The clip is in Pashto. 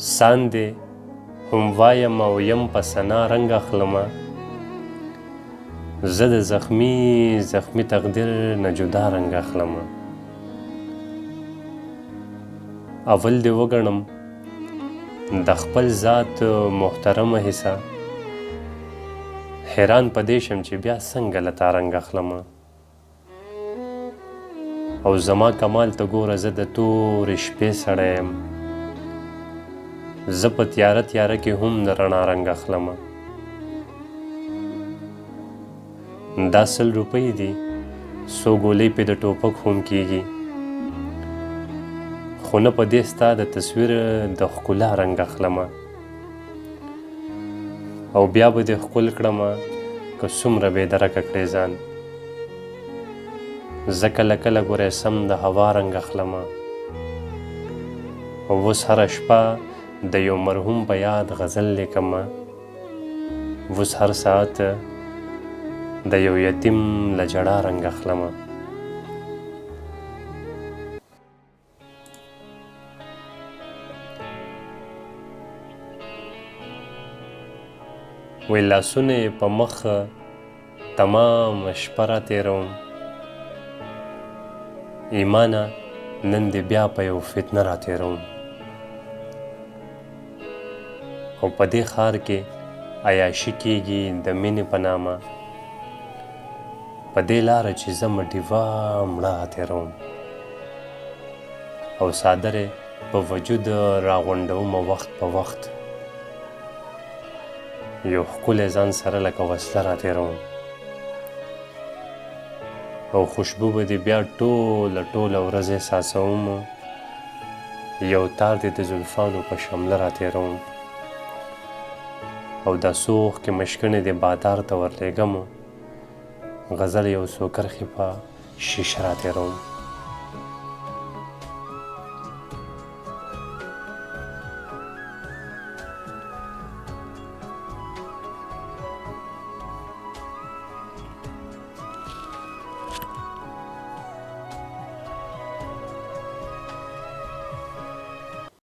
ساندې هم وایم او یم په ثنا رنګ اخلمه زه د زخمي تقدیر نه جدا رنګ اخلمه اول دې وګڼم د خپل ذات محترمه حصه حیران په دې شم چې بیا څنګه له تا رنګ اخلمه او زما کمال ته ګوره زه د تورې شپې سړی یم زه په تیاره کې هم د رڼا رنګ اخلمه دا 100 روپۍ دي 100 ګولۍ پې د ټوپک هم کیږي خو نه په دې ستا د تصویر د ښکلا رنګ اخلمه او بیا به دې ښکل کړمه که څومره بېدرکه کړې ځان زه کله ګوره سم د هوا رنګ اخلمه او اوس هره شپه د یو مرحوم په یاد غزل لیکمه اوس هر ساعت د یو یتیم له ژړا رنګ اخلمه وی لاسونه یې په مخ تمام شپه را تېروم ایمانه نن دې بیا په یو فتنه را تېروم او په دې ښار کې عیاشي کېږي د مینې په نامه په دې لاره چې زه ډیوه مړه را تېروم او څادر یې په وجود راغونډومه وخت په وخت یو ښکلی ځان سره لکه وسله را تېروم او خوشبو به دې بیا ټوله ورځ احساسوم یو تار دې د زلفانو په شمله را تېروم او دا سوخ کې مشکڼې دې بادار ته ورلېږم غزل یو څو کرښې په شیشه را تېروم